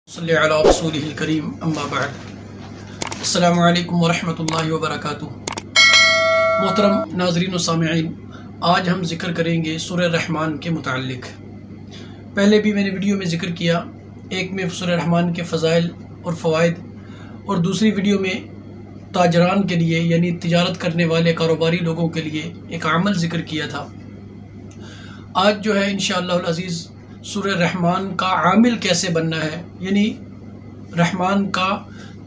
صلی علی رسولہ الکریم اما بعد السلام علیکم ورحمۃ اللہ وبرکاتہ۔ محترم ناظرین و سامعین، آج ہم ذکر کریں گے سورہ رحمان کے متعلق۔ پہلے بھی میں نے ویڈیو میں ذکر کیا، ایک میں سورہ رحمان کے فضائل اور فوائد، اور دوسری ویڈیو میں تاجران کے لیے یعنی تجارت کرنے والے کاروباری لوگوں کے لیے ایک عمل ذکر کیا تھا۔ آج جو ہے انشاءاللہ العزیز سورہ رحمان کا عامل کیسے بننا ہے، یعنی رحمان کا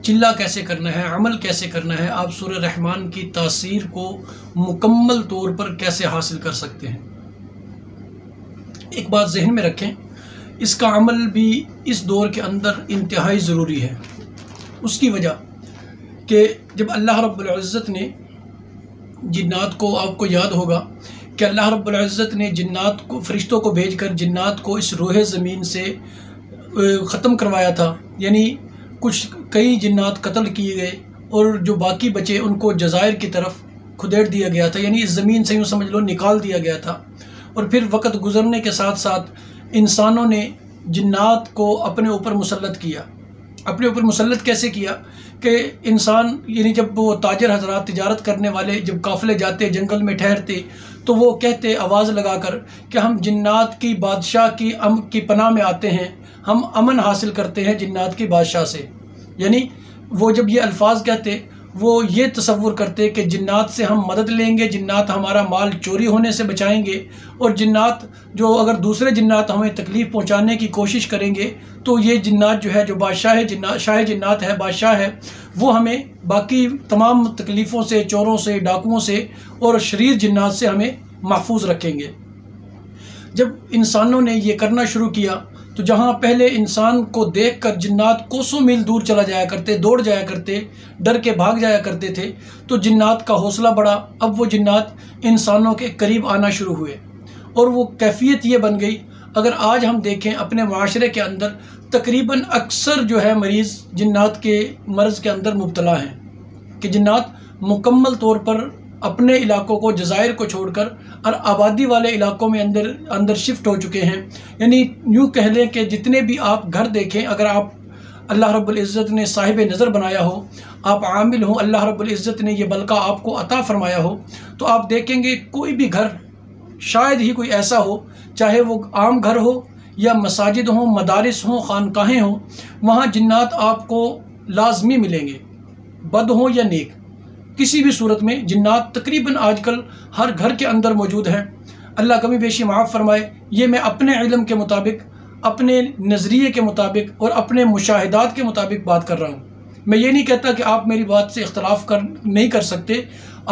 چلہ کیسے کرنا ہے، عمل کیسے کرنا ہے، آپ سورہ رحمان کی تاثیر کو مکمل طور پر کیسے حاصل کر سکتے ہیں۔ ایک بات ذہن میں رکھیں، اس کا عمل بھی اس دور کے اندر انتہائی ضروری ہے۔ اس کی وجہ کہ جب اللہ رب العزت نے جنات کو، آپ کو یاد ہوگا کہ اللہ رب العزت نے جنات کو، فرشتوں کو بھیج کر جنات کو اس روح زمین سے ختم کروایا تھا، یعنی کئی جنات قتل کیے گئے اور جو باقی بچے ان کو جزائر کی طرف کھدیڑ دیا گیا تھا، یعنی اس زمین سے یوں سمجھ لو نکال دیا گیا تھا۔ اور پھر وقت گزرنے کے ساتھ ساتھ انسانوں نے جنات کو اپنے اوپر مسلط کیا۔ اپنے اوپر مسلط کیسے کیا کہ انسان، یعنی جب وہ تاجر حضرات، تجارت کرنے والے جب قافلے جاتے، جنگل میں ٹھہرتے، تو وہ کہتے آواز لگا کر کہ ہم جنات کی بادشاہ کی پناہ میں آتے ہیں، ہم امن حاصل کرتے ہیں جنات کی بادشاہ سے۔ یعنی وہ جب یہ الفاظ کہتے، وہ یہ تصور کرتے کہ جنات سے ہم مدد لیں گے، جنات ہمارا مال چوری ہونے سے بچائیں گے، اور جنات جو اگر دوسرے جنات ہمیں تکلیف پہنچانے کی کوشش کریں گے تو یہ جنات جو ہے، جو بادشاہ ہے، شاہ جنات ہے، بادشاہ ہے، وہ ہمیں باقی تمام تکلیفوں سے، چوروں سے، ڈاکوؤں سے اور شریر جنات سے ہمیں محفوظ رکھیں گے۔ جب انسانوں نے یہ کرنا شروع کیا تو جہاں پہلے انسان کو دیکھ کر جنات کوسوں میل دور چلا جایا کرتے، دوڑ جایا کرتے، ڈر کے بھاگ جایا کرتے تھے، تو جنات کا حوصلہ بڑھا۔ اب وہ جنات انسانوں کے قریب آنا شروع ہوئے اور وہ کیفیت یہ بن گئی، اگر آج ہم دیکھیں اپنے معاشرے کے اندر تقریباً اکثر جو ہے مریض جنات کے مرض کے اندر مبتلا ہیں، کہ جنات مکمل طور پر اپنے علاقوں کو، جزائر کو چھوڑ کر اور آبادی والے علاقوں میں اندر شفٹ ہو چکے ہیں۔ یعنی یوں کہہ لیں کہ جتنے بھی آپ گھر دیکھیں، اگر آپ اللہ رب العزت نے صاحب نظر بنایا ہو، آپ عامل ہوں، اللہ رب العزت نے یہ بلکہ آپ کو عطا فرمایا ہو، تو آپ دیکھیں گے کوئی بھی گھر شاید ہی کوئی ایسا ہو، چاہے وہ عام گھر ہو یا مساجد ہوں، مدارس ہوں، خانقاہیں ہوں، وہاں جنات آپ کو لازمی ملیں گے، بد ہوں یا نیک، کسی بھی صورت میں جنات تقریباً آج کل ہر گھر کے اندر موجود ہیں۔ اللہ کمی بیشی معاف فرمائے، یہ میں اپنے علم کے مطابق، اپنے نظریے کے مطابق اور اپنے مشاہدات کے مطابق بات کر رہا ہوں۔ میں یہ نہیں کہتا کہ آپ میری بات سے اختلاف نہیں کر سکتے،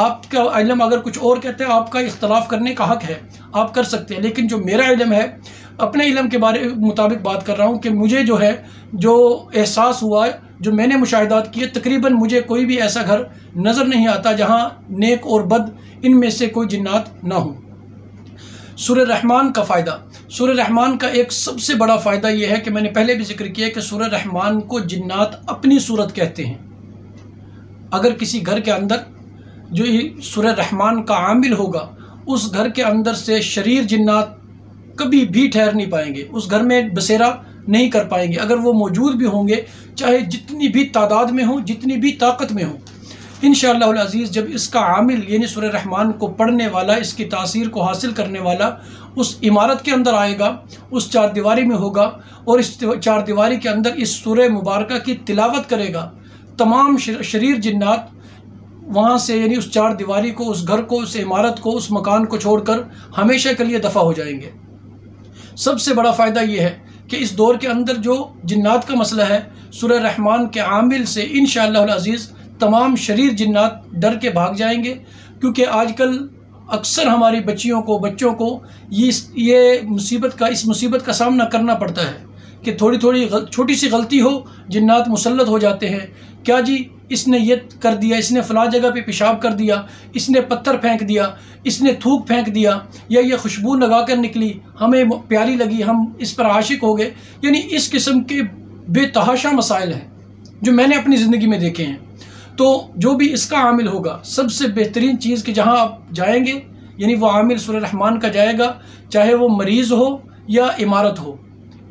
آپ کا علم اگر کچھ اور کہتے ہیں، آپ کا اختلاف کرنے کا حق ہے، آپ کر سکتے ہیں، لیکن جو میرا علم ہے، اپنے علم کے مطابق بات کر رہا ہوں کہ مجھے جو ہے، جو احساس ہوا، جو میں نے مشاہدات کیے، تقریباً مجھے کوئی بھی ایسا گھر نظر نہیں آتا جہاں نیک اور بد ان میں سے کوئی جنات نہ ہوں۔ سورہ رحمان کا فائدہ، سورہ رحمان کا ایک سب سے بڑا فائدہ یہ ہے کہ میں نے پہلے بھی ذکر کیا کہ سورہ رحمان کو جنات اپنی صورت کہتے ہیں۔ اگر کسی گھر کے اندر جو سورہ رحمان کا عامل ہوگا، اس گھر کے اندر سے شریر جنات کبھی بھی ٹھہر نہیں پائیں گے، اس گھر میں بسیرا نہیں کر پائیں گے۔ اگر وہ موجود بھی ہوں گے، چاہے جتنی بھی تعداد میں ہوں، جتنی بھی طاقت میں ہوں، انشاءاللہ العزیز جب اس کا عامل یعنی سورہ رحمان کو پڑھنے والا، اس کی تاثیر کو حاصل کرنے والا اس عمارت کے اندر آئے گا، اس چار دیواری میں ہوگا، اور اس چار دیواری کے اندر اس سورہ مبارکہ کی تلاوت کرے گا، تمام شریر جنات وہاں سے، یعنی اس چار دیواری کو، اس گھر کو، اس عمارت کو، اس مکان کو چھوڑ کر ہمیشہ کے لیے دفع ہو جائیں گے۔ سب سے بڑا فائدہ یہ ہے کہ اس دور کے اندر جو جنات کا مسئلہ ہے، سورہ رحمان کے عامل سے انشاءاللہ العزیز تمام شریر جنات ڈر کے بھاگ جائیں گے، کیونکہ آج کل اکثر ہماری بچیوں کو، بچوں کو یہ اس مصیبت کا سامنا کرنا پڑتا ہے کہ تھوڑی چھوٹی سی غلطی ہو، جنات مسلط ہو جاتے ہیں۔ کیا جی، اس نے یہ کر دیا، اس نے فلاں جگہ پہ پیشاب کر دیا، اس نے پتھر پھینک دیا، اس نے تھوک پھینک دیا، یا یہ خوشبو لگا کر نکلی، ہمیں پیاری لگی، ہم اس پر عاشق ہو گئے۔ یعنی اس قسم کے بے تحاشا مسائل ہیں جو میں نے اپنی زندگی میں دیکھے ہیں۔ تو جو بھی اس کا عامل ہوگا، سب سے بہترین چیز کہ جہاں آپ جائیں گے، یعنی وہ عامل سورہ رحمان کا جائے گا، چاہے وہ مریض ہو یا عمارت ہو،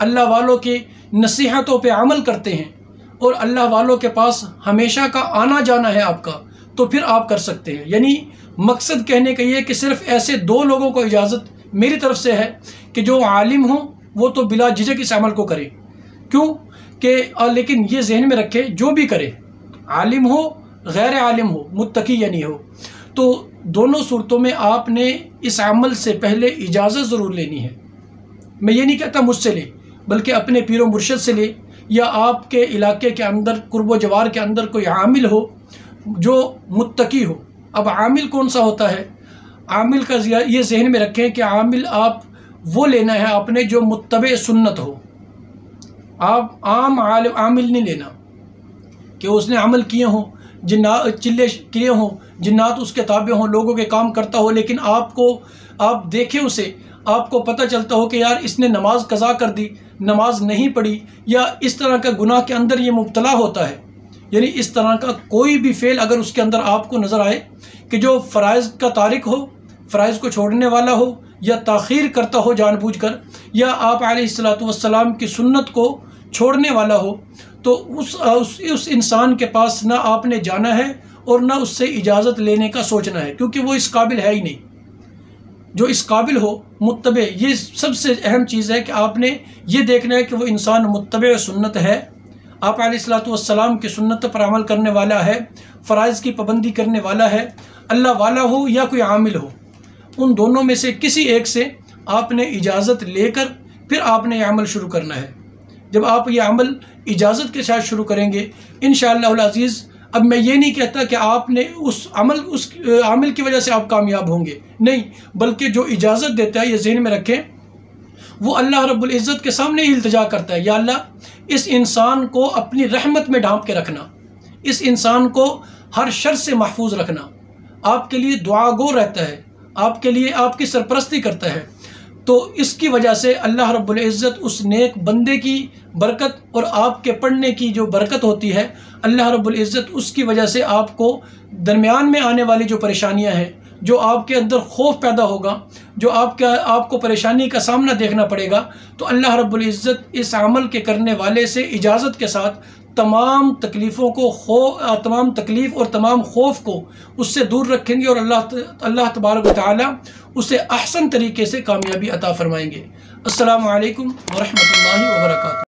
اللہ والوں کے نصیحتوں پہ عمل کرتے ہیں اور اللہ والوں کے پاس ہمیشہ کا آنا جانا ہے آپ کا، تو پھر آپ کر سکتے ہیں۔ یعنی مقصد کہنے کا یہ کہ صرف ایسے 2 لوگوں کو اجازت میری طرف سے ہے کہ جو عالم ہوں وہ تو بلا جھجک اس عمل کو کرے، کیوں کہ لیکن یہ ذہن میں رکھے جو بھی کرے، عالم ہو غیر عالم ہو، متقی یا نہیں ہو، تو دونوں صورتوں میں آپ نے اس عمل سے پہلے اجازت ضرور لینی ہے۔ میں یہ نہیں کہتا مجھ سے لے، بلکہ اپنے پیر و مرشد سے لے، یا آپ کے علاقے کے اندر قرب و جوار کے اندر کوئی عامل ہو جو متقی ہو۔ اب عامل کون سا ہوتا ہے؟ عامل کا یہ ذہن میں رکھیں کہ عامل آپ وہ لینا ہے آپ نے جو متبع سنت ہو۔ آپ عام عامل نہیں لینا کہ اس نے عمل کیے ہوں، چلے کیے ہوں، جنات اس کے تابع ہوں، لوگوں کے کام کرتا ہو، لیکن آپ دیکھیں اسے، آپ کو پتہ چلتا ہو کہ یار اس نے نماز قضا کر دی، نماز نہیں پڑھی، یا اس طرح کا گناہ کے اندر یہ مبتلا ہوتا ہے۔ یعنی اس طرح کا کوئی بھی فعل اگر اس کے اندر آپ کو نظر آئے کہ جو فرائض کا تارک ہو، فرائض کو چھوڑنے والا ہو، یا تاخیر کرتا ہو جان بوجھ کر، یا آپ علیہ السلام کی سنت کو چھوڑنے والا ہو، تو اس انسان کے پاس نہ آپ نے جانا ہے اور نہ اس سے اجازت لینے کا سوچنا ہے، کیونکہ وہ اس قابل ہے ہی نہیں۔ جو اس قابل ہو متبع، یہ سب سے اہم چیز ہے کہ آپ نے یہ دیکھنا ہے کہ وہ انسان متبع سنت ہے، آپ علیہ السلام کی سنت پر عمل کرنے والا ہے، فرائض کی پابندی کرنے والا ہے، اللہ والا ہو یا کوئی عامل ہو، ان دونوں میں سے کسی ایک سے آپ نے اجازت لے کر پھر آپ نے یہ عمل شروع کرنا ہے۔ جب آپ یہ عمل اجازت کے ساتھ شروع کریں گے انشاءاللہ العزیز، اب میں یہ نہیں کہتا کہ آپ نے اس عمل کی وجہ سے آپ کامیاب ہوں گے، نہیں، بلکہ جو اجازت دیتا ہے یہ ذہن میں رکھیں، وہ اللہ رب العزت کے سامنے ہی التجا کرتا ہے، یا اللہ اس انسان کو اپنی رحمت میں ڈھانپ کے رکھنا، اس انسان کو ہر شر سے محفوظ رکھنا، آپ کے لیے دعا گو رہتا ہے، آپ کے لیے آپ کی سرپرستی کرتا ہے، تو اس کی وجہ سے اللہ رب العزت اس نیک بندے کی برکت اور آپ کے پڑھنے کی جو برکت ہوتی ہے، اللہ رب العزت اس کی وجہ سے آپ کو درمیان میں آنے والی جو پریشانیاں ہیں، جو آپ کے اندر خوف پیدا ہوگا، جو آپ کو پریشانی کا سامنا دیکھنا پڑے گا، تو اللہ رب العزت اس عمل کے کرنے والے سے اجازت کے ساتھ تمام تکلیفوں کو تمام تکلیف اور تمام خوف کو اس سے دور رکھیں گے، اور اللہ تبارک و تعالی اسے احسن طریقے سے کامیابی عطا فرمائیں گے۔ السلام علیکم ورحمۃ اللہ وبرکاتہ۔